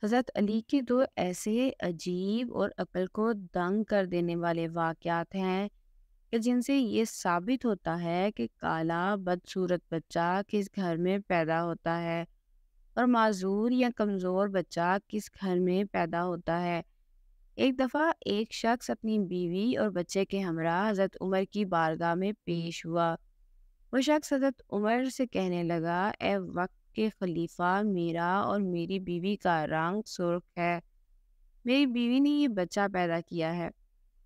حضرت علی کے دو ایسے عجیب اور عقل کو دنگ کر دینے والے واقعات ہیں کہ جن سے یہ ثابت ہوتا ہے کہ کالا بدصورت بچہ کس گھر میں پیدا ہوتا ہے اور معذور یا کمزور بچہ کس گھر میں پیدا ہوتا ہے۔ ایک دفعہ ایک شخص اپنی بیوی اور بچے کے ہمراہ حضرت عمر کی بارگاہ میں پیش ہوا۔ وہ شخص حضرت عمر سے کہنے لگا، اے وقت کے خلیفہ، میرا اور میری بیوی کا رنگ سرخ ہے۔ میری بیوی نے یہ بچہ پیدا کیا ہے،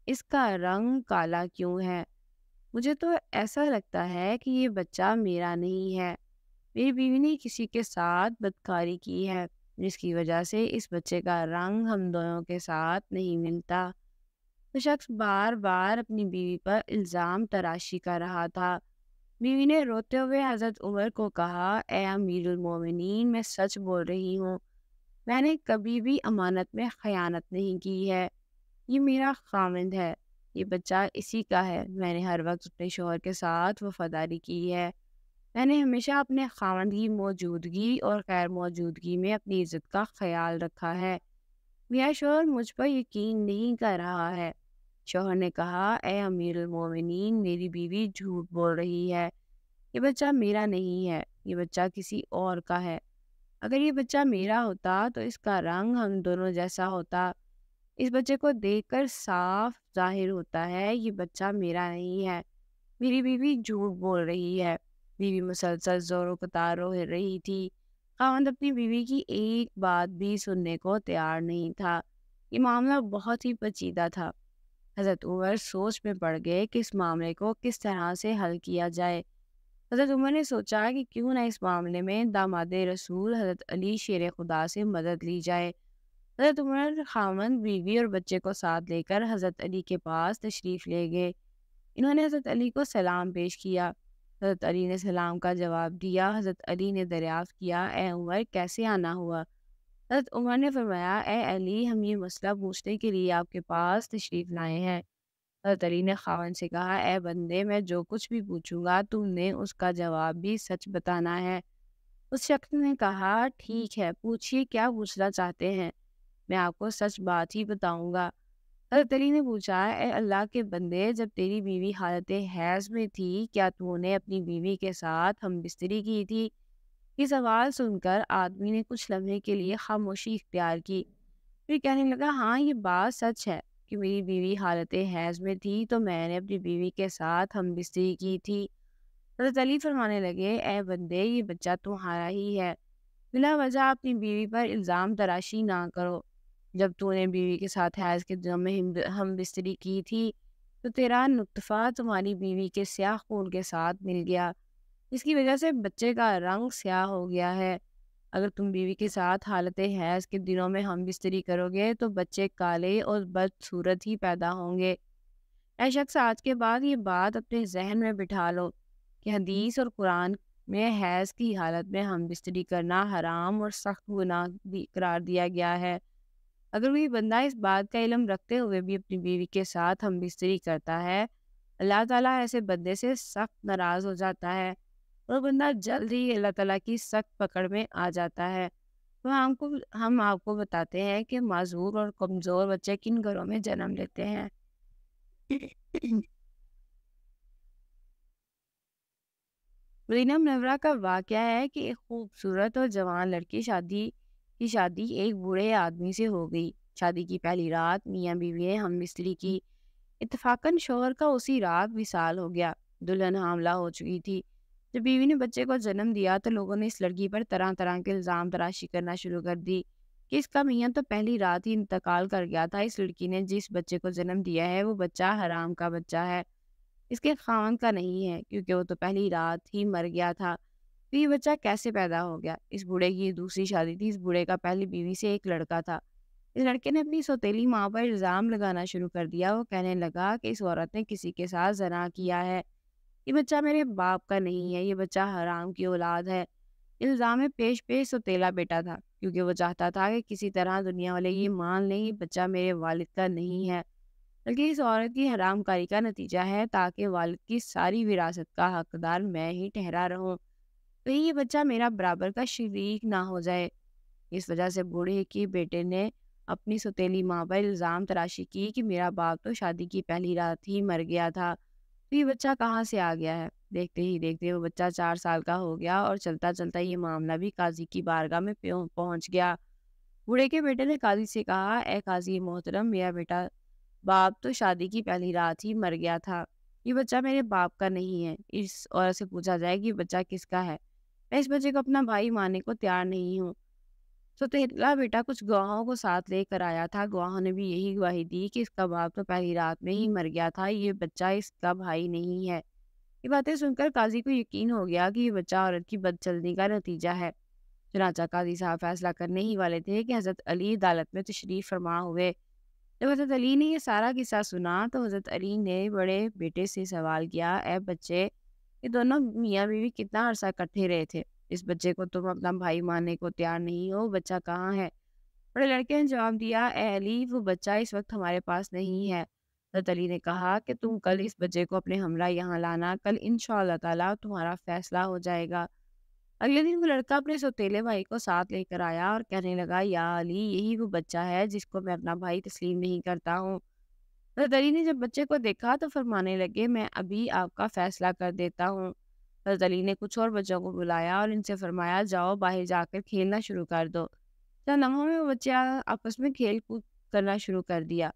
اس کا رنگ کالا کیوں ہے؟ مجھے تو ایسا لگتا ہے کہ یہ بچہ میرا نہیں ہے۔ میری بیوی نے کسی کے ساتھ بدکاری کی ہے، جس کی وجہ سے اس بچے کا رنگ ہم دونوں کے ساتھ نہیں ملتا۔ وہ شخص بار بار اپنی بیوی پر الزام تراشی کر رہا تھا۔ بیوی نے روتے ہوئے حضرت عمر کو کہا، اے امیر المومنین، میں سچ بول رہی ہوں، میں نے کبھی بھی امانت میں خیانت نہیں کی ہے۔ یہ میرا خاوند ہے، یہ بچہ اسی کا ہے۔ میں نے ہر وقت اپنے شوہر کے ساتھ وفاداری کی ہے۔ میں نے ہمیشہ اپنے خاوند کی موجودگی اور غیر موجودگی میں اپنی عزت کا خیال رکھا ہے۔ میرا شوہر مجھ پر یقین نہیں کر رہا ہے۔ شوہر نے کہا، اے امیر المومنین، میری بیوی جھوٹ بول رہی ہے، یہ بچہ میرا نہیں ہے، یہ بچہ کسی اور کا ہے۔ اگر یہ بچہ میرا ہوتا تو اس کا رنگ ہم دونوں جیسا ہوتا۔ اس بچے کو دیکھ کر صاف ظاہر ہوتا ہے یہ بچہ میرا نہیں ہے۔ میری بیوی جھوٹ بول رہی ہے۔ بیوی مسلسل زور و قطار رو رہی تھی۔ خاوند اپنی بیوی کی ایک بات بھی سننے کو تیار نہیں تھا۔ یہ معاملہ بہت ہی پیچیدہ تھا۔ حضرت عمر سوچ میں پڑ گئے کہ اس معاملے کو کس طرح سے حل کیا جائے۔ حضرت عمر نے سوچا کہ کیوں نہ اس معاملے میں داماد رسول حضرت علی شیر خدا سے مدد لی جائے۔ حضرت عمر خاوند، بیوی اور بچے کو ساتھ لے کر حضرت علی کے پاس تشریف لے گئے۔ انہوں نے حضرت علی کو سلام پیش کیا۔ حضرت علی نے سلام کا جواب دیا۔ حضرت علی نے دریافت کیا، اے عمر، کیسے آنا ہوا؟ حضرت عمر نے فرمایا، اے علی، ہم یہ مسئلہ پوچھنے کے لیے آپ کے پاس تشریف لائے ہیں۔ حضرت علی نے خاوند سے کہا، اے بندے، میں جو کچھ بھی پوچھوں گا تم نے اس کا جواب بھی سچ بتانا ہے۔ اس شخص نے کہا، ٹھیک ہے، پوچھیے کیا پوچھنا چاہتے ہیں، میں آپ کو سچ بات ہی بتاؤں گا۔ حضرت علی نے پوچھا، اے اللہ کے بندے، جب تیری بیوی حالت حیض میں تھی کیا تو نے اپنی بیوی کے ساتھ ہم بستری کی تھی؟ یہ سوال سن کر آدمی نے کچھ لمحے کے لیے خاموشی اختیار کی، پھر کہنے لگا، ہاں، یہ بات سچ ہے کہ میری بیوی حالت حیض میں تھی تو میں نے اپنی بیوی کے ساتھ ہم بستری کی تھی۔ حضرت علی فرمانے لگے، اے بندے، یہ بچہ تمہارا ہی ہے، بلا وجہ اپنی بیوی پر الزام تراشی نہ کرو۔ جب تو نے بیوی کے ساتھ حیض کے دنوں میں ہم بستری کی تھی تو تیرا نطفہ تمہاری بیوی کے سیاہ خون کے ساتھ مل گیا، جس کی وجہ سے بچے کا رنگ سیاہ ہو گیا ہے۔ اگر تم بیوی کے ساتھ حالت حیض کے دنوں میں ہم بستری کرو گے تو بچے کالے اور بدصورت ہی پیدا ہوں گے۔ اے شخص، آج کے بعد یہ بات اپنے ذہن میں بٹھا لو کہ حدیث اور قرآن میں حیض کی حالت میں ہم بستری کرنا حرام اور سخت گناہ قرار دیا گیا ہے۔ اگر کوئی بندہ اس بات کا علم رکھتے ہوئے بھی اپنی بیوی کے ساتھ ہم بستری کرتا ہے، اللہ تعالیٰ ایسے بندے سے سخت ناراض ہو جاتا ہے اور بندہ جلد ہی اللہ تعالیٰ کی سخت پکڑ میں آ جاتا ہے۔ تو ہم آپ کو بتاتے ہیں کہ معذور اور کمزور بچے کن گھروں میں جنم لیتے ہیں۔ مدینہ منورہ کا واقعہ ہے کہ ایک خوبصورت اور جوان لڑکی شادی ایک بوڑھے آدمی سے ہو گئی۔ شادی کی پہلی رات میاں بیوی نے ہم بستری کی۔ اتفاقاً شوہر کا اسی رات وصال ہو گیا۔ دلہن حاملہ ہو چکی تھی۔ جب بیوی نے بچے کو جنم دیا تو لوگوں نے اس لڑکی پر طرح طرح کے الزام تراشی کرنا شروع کر دی کہ اس کا میاں تو پہلی رات ہی انتقال کر گیا تھا، اس لڑکی نے جس بچے کو جنم دیا ہے وہ بچہ حرام کا بچہ ہے، اس کے خاوند کا نہیں ہے، کیونکہ وہ تو پہلی رات ہی مر گیا تھا۔ تو یہ بچہ کیسے پیدا ہو گیا؟ اس بوڑھے کی دوسری شادی تھی۔ اس بوڑھے کا پہلی بیوی سے ایک لڑکا تھا۔ اس لڑکے نے اپنی سوتیلی ماں پر الزام لگانا شروع کر دیا۔ وہ کہنے لگا کہ اس عورت نے کسی کے ساتھ زنا کیا ہے، یہ بچہ میرے باپ کا نہیں ہے، یہ بچہ حرام کی اولاد ہے۔ الزام پیش سوتیلا بیٹا تھا، کیونکہ وہ چاہتا تھا کہ کسی طرح دنیا والے یہ مان لیں یہ بچہ میرے والد کا نہیں ہے، بلکہ اس عورت کی حرام کاری کا نتیجہ ہے، تاکہ والد کی ساری وراثت کا حقدار میں ہی ٹھہرا رہوں، کہیں یہ بچہ میرا برابر کا شریک نہ ہو جائے۔ اس وجہ سے بوڑھے کے بیٹے نے اپنی سوتیلی ماں پر الزام تراشی کی کہ میرا باپ تو شادی کی پہلی رات ہی مر گیا تھا، تو یہ بچہ کہاں سے آ گیا ہے؟ دیکھتے ہی دیکھتے وہ بچہ 4 سال کا ہو گیا اور چلتا چلتا یہ معاملہ بھی قاضی کی بارگاہ میں پہنچ گیا۔ بوڑھے کے بیٹے نے قاضی سے کہا، اے قاضی محترم، میرا بیٹا باپ تو شادی کی پہلی رات ہی مر گیا تھا، یہ بچہ میرے باپ کا نہیں ہے۔ اس عورت سے پوچھا جائے کہ یہ بچہ کس کا ہے؟ میں اس بچے کو اپنا بھائی ماننے کو تیار نہیں ہوں۔ تو تیرا بیٹا کچھ گواہوں کو ساتھ لے کر آیا تھا، گواہوں نے بھی یہی گواہی دی کہ اس کا باپ تو پہلی رات میں ہی مر گیا تھا، یہ بچہ اس کا بھائی نہیں ہے۔ یہ باتیں سن کر قاضی کو یقین ہو گیا کہ یہ بچہ عورت کی بدچلنی کا نتیجہ ہے۔ چنانچہ قاضی صاحب فیصلہ کرنے ہی والے تھے کہ حضرت علی عدالت میں تشریف فرما ہوئے۔ جب حضرت علی نے یہ سارا قصہ سنا تو حضرت علی نے بڑے بیٹے سے سوال کیا، اے بچے، یہ دونوں میاں بیوی کتنا عرصہ اکٹھے رہے تھے؟ اس بچے کو تم اپنا بھائی ماننے کو تیار نہیں ہو، بچہ کہاں ہے؟ بڑے لڑکے نے جواب دیا، اے علی، وہ بچہ اس وقت ہمارے پاس نہیں ہے۔ حضرت علی نے کہا کہ تم کل اس بچے کو اپنے ہمراہ یہاں لانا، کل انشاءاللہ تعالیٰ تمہارا فیصلہ ہو جائے گا۔ اگلے دن وہ لڑکا اپنے سوتیلے بھائی کو ساتھ لے کر آیا اور کہنے لگا، یا علی، یہی وہ بچہ ہے جس کو میں اپنا بھائی تسلیم نہیں کرتا ہوں۔ حضرت علی نے جب بچے کو دیکھا تو فرمانے لگے، میں ابھی آپ کا فیصلہ کر دیتا ہوں۔ حضرت علی نے کچھ اور بچوں کو بلایا اور ان سے فرمایا، جاؤ باہر جا کر کھیلنا شروع کر دو۔ چند لمحوں میں وہ بچے آپس میں کھیل کود کرنا شروع کر دیا،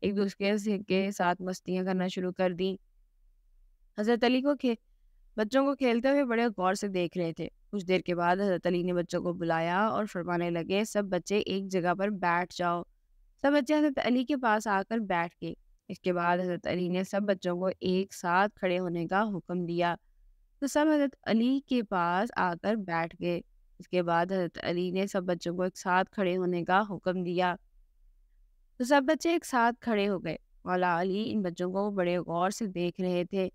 ایک دوسرے کے ساتھ مستیاں کرنا شروع کر دی۔ حضرت علی کو بچوں کو کھیلتے ہوئے بڑے غور سے دیکھ رہے تھے۔ کچھ دیر کے بعد حضرت علی نے بچوں کو بلایا اور فرمانے لگے، سب بچے ایک جگہ پر بیٹھ جاؤ۔ سب بچے حضرت علی کے پاس آ کر بیٹھ گئے۔ اس کے بعد حضرت علی نے سب بچوں کو ایک ساتھ کھڑے ہونے کا حکم دیا، تو سب حضرت علی کے پاس آ کر بیٹھ گئے۔ اس کے بعد حضرت علی نے سب بچوں کو ایک ساتھ کھڑے ہونے کا حکم دیا، تو سب بچے ایک ساتھ کھڑے ہو گئے۔ مولا علی ان بچوں کو بڑے غور سے دیکھ رہے تھے۔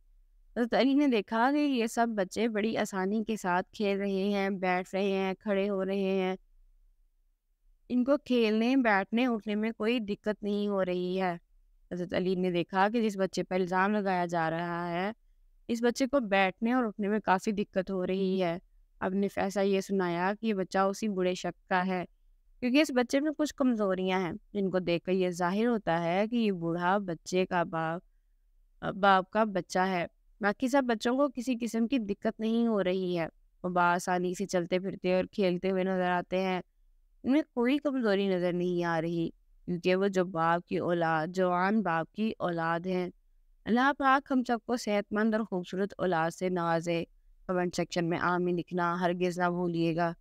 حضرت علی نے دیکھا کہ یہ سب بچے بڑی آسانی کے ساتھ کھیل رہے ہیں، بیٹھ رہے ہیں، کھڑے ہو رہے ہیں، ان کو کھیلنے، بیٹھنے، اٹھنے میں کوئی دقت نہیں ہو رہی ہے۔ حضرت علی نے دیکھا کہ جس بچے پر الزام لگایا جا رہا ہے، اس بچے کو بیٹھنے اور اٹھنے میں کافی دقت ہو رہی ہے۔ اب نے فیصلہ یہ سنایا کہ یہ بچہ اسی بوڑھے شخص کا ہے، کیونکہ اس بچے میں کچھ کمزوریاں ہیں جن کو دیکھ کر یہ ظاہر ہوتا ہے کہ یہ بوڑھا بچے کا باپ کا بچہ ہے۔ باقی سب بچوں کو کسی قسم کی دقت نہیں ہو رہی ہے، وہ بآسانی سے چلتے پھرتے اور کھیلتے ہوئے نظر آتے ہیں، ان میں کوئی کمزوری نظر نہیں آ رہی، کیونکہ وہ جوان باپ کی اولاد ہیں۔ اللہ پاک ہم سب کو صحت مند اور خوبصورت اولاد سے نوازے۔ کمنٹ سیکشن میں آمین لکھنا ہرگز نہ بھولیے گا۔